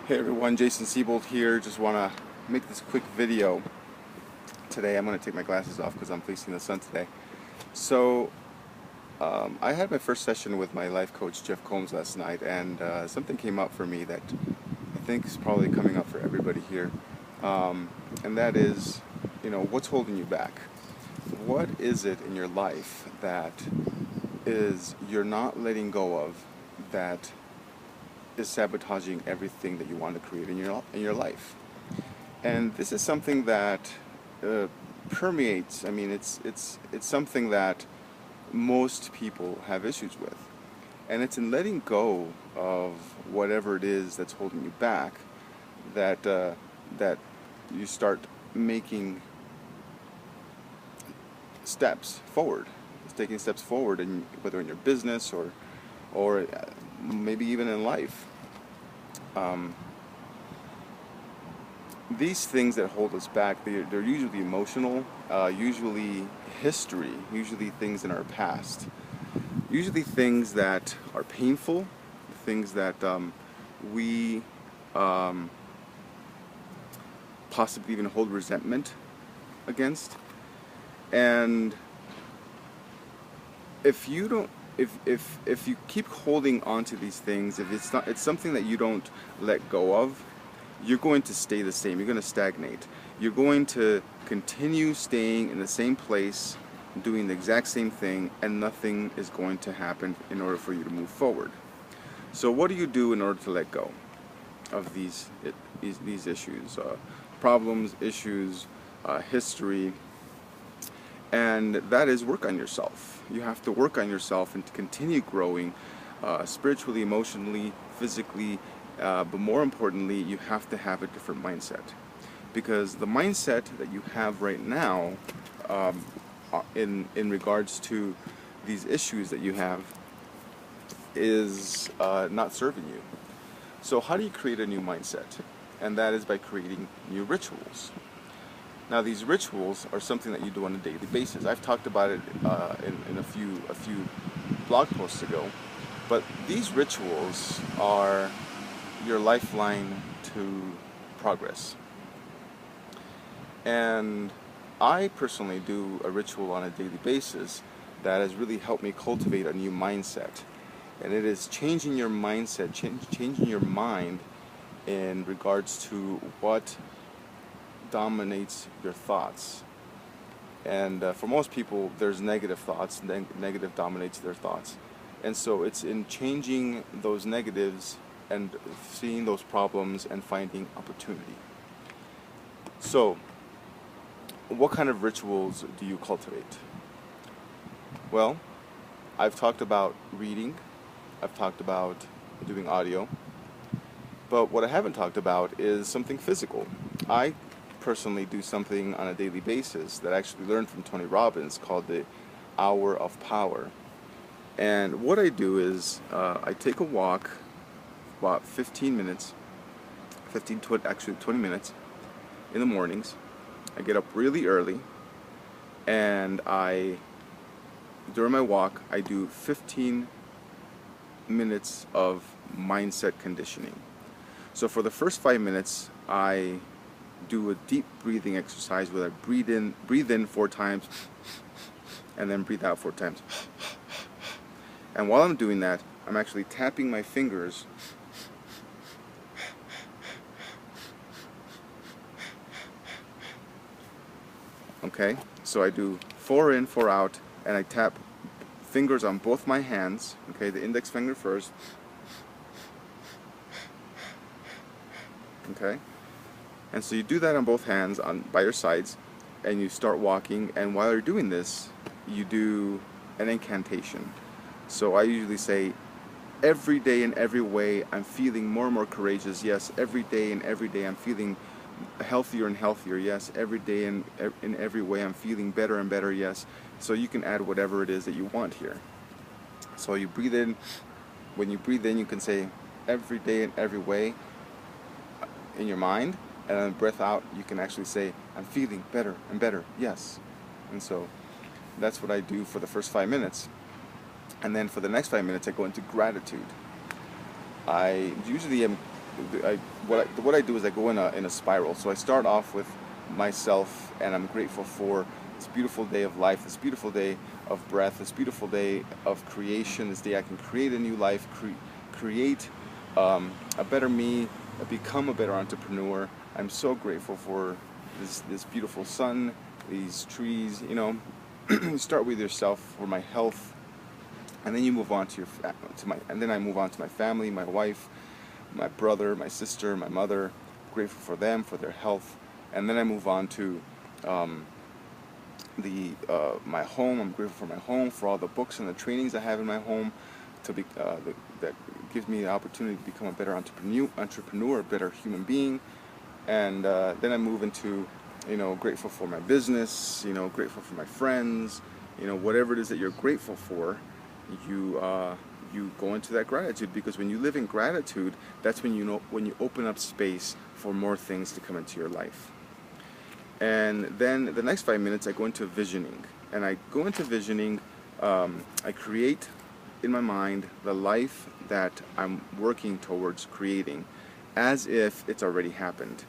Hey everyone, Jason Siebold here. Just want to make this quick video. Today I'm going to take my glasses off because I'm facing the sun today. So I had my first session with my life coach Jeff Combs last night, and something came up for me that I think is probably coming up for everybody here. And that is, what's holding you back? What is it in your life that is you're not letting go of, that is sabotaging everything that you want to create in your life? And this is something that permeates. I mean, it's something that most people have issues with, and it's in letting go of whatever it is that's holding you back that that you start making steps forward. It's taking steps forward, in whether in your business or maybe even in life. These things that hold us back, they're usually emotional, usually history, usually things in our past, usually things that are painful, things that we possibly even hold resentment against. And if you don't, if you keep holding on to these things, if it's something that you don't let go of, you're going to stay the same. You're going to stagnate. You're going to continue staying in the same place, doing the exact same thing, and nothing is going to happen in order for you to move forward. So what do you do in order to let go of these issues, problems, issues, history? And that is work on yourself. You have to work on yourself and to continue growing spiritually, emotionally, physically, but more importantly, you have to have a different mindset. Because the mindset that you have right now in regards to these issues that you have is not serving you. So how do you create a new mindset? And that is by creating new rituals. Now, these rituals are something that you do on a daily basis. I've talked about it in a few blog posts ago, but these rituals are your lifeline to progress. And I personally do a ritual on a daily basis that has really helped me cultivate a new mindset. And it is changing your mindset, changing your mind in regards to what dominates your thoughts. And for most people, there's negative thoughts. Negative dominates their thoughts. And so it's in changing those negatives and seeing those problems and finding opportunity. So, what kind of rituals do you cultivate? Well, I've talked about reading. I've talked about doing audio. But what I haven't talked about is something physical. I personally do something on a daily basis that I actually learned from Tony Robbins called the Hour of Power. And what I do is I take a walk about 15 minutes, 20 minutes in the mornings. I get up really early, and during my walk, I do 15 minutes of mindset conditioning. So for the first 5 minutes, I do a deep breathing exercise where I breathe in 4 times, and then breathe out 4 times. And while I'm doing that, I'm actually tapping my fingers okay? So I do 4 in, 4 out, and I tap fingers on both my hands, okay? The index finger first, okay? And so you do that on both hands by your sides, and you start walking, and while you're doing this, you do an incantation. So I usually say, every day in every way, I'm feeling more and more courageous. Yes, every day and every day, I'm feeling healthier and healthier. Yes, every day and in every way, I'm feeling better and better. Yes. So you can add whatever it is that you want here. So you breathe in. When you breathe in, you can say, every day in every way in your mind. And then breath out, you can actually say, I'm feeling better and better. Yes. And so that's what I do for the first 5 minutes. And then for the next 5 minutes, I go into gratitude. I usually am what I do is I go in a spiral. So I start off with myself, and I'm grateful for this beautiful day of life, this beautiful day of breath, this beautiful day of creation, this day I can create a new life, create a better me, become a better entrepreneur. I'm so grateful for this beautiful sun, these trees. You know, you start with yourself, for my health, and then you move on to and then I move on to my family, my wife, my brother, my sister, my mother. Grateful for them, for their health, and then I move on to my home. I'm grateful for my home, for all the books and the trainings I have in my home, that gives me the opportunity to become a better entrepreneur, a better human being. And then I move into, grateful for my business, grateful for my friends, whatever it is that you're grateful for, you go into that gratitude, because when you live in gratitude, that's when you open up space for more things to come into your life. And then the next 5 minutes I go into visioning, and I go into visioning. I create in my mind the life that I'm working towards creating, as if it's already happened.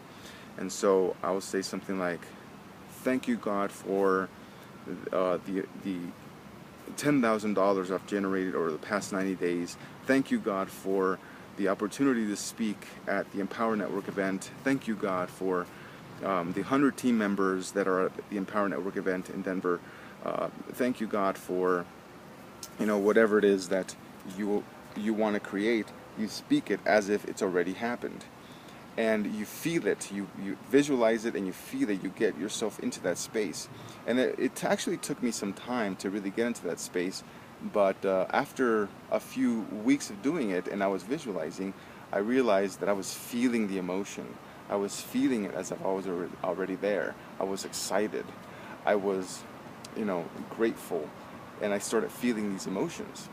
And so I will say something like, "Thank you, God, for the $10,000 I've generated over the past 90 days. Thank you, God, for the opportunity to speak at the Empower Network event. Thank you, God, for the 100 team members that are at the Empower Network event in Denver. Thank you, God, for whatever it is that you want to create." You speak it as if it's already happened, and you feel it. You visualize it, and you feel it. You get yourself into that space. And it actually took me some time to really get into that space, but after a few weeks of doing it, and I was visualizing, I realized that I was feeling the emotion. I was feeling it as if I was already there. I was excited. I was, grateful, and I started feeling these emotions.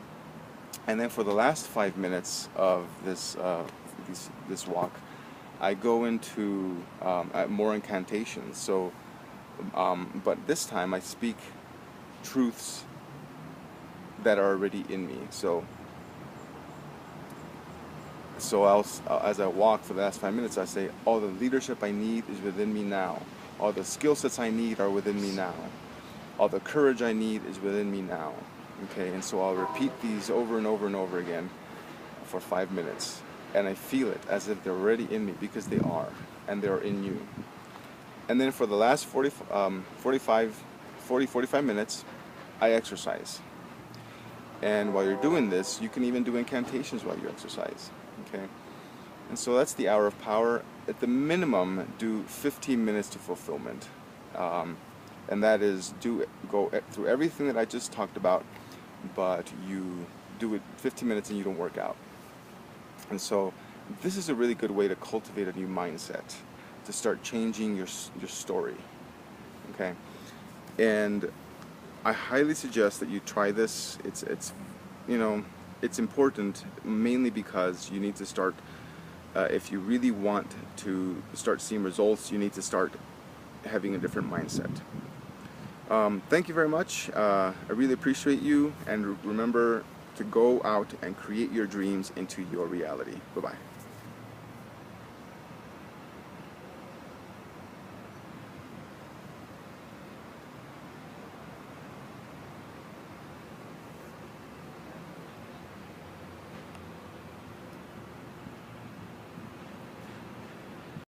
And then for the last 5 minutes of this walk, I go into more incantations. So, but this time I speak truths that are already in me. So as I walk for the last 5 minutes, I say, all the leadership I need is within me now. All the skill sets I need are within me now. All the courage I need is within me now. Okay, and so I'll repeat these over and over and over again for 5 minutes. And I feel it as if they're already in me, because they are, and they're in you. And then for the last 45 minutes, I exercise. And while you're doing this, you can even do incantations while you exercise. Okay? And so that's the hour of power. At the minimum, do 15 minutes to fulfillment. And that is, go through everything that I just talked about, but you do it 15 minutes and you don't work out. And so this is a really good way to cultivate a new mindset, to start changing your story. Okay? And I highly suggest that you try this. It's important, mainly because you need to start, if you really want to start seeing results, you need to start having a different mindset. Thank you very much. I really appreciate you, and remember to go out and create your dreams into your reality. Bye-bye.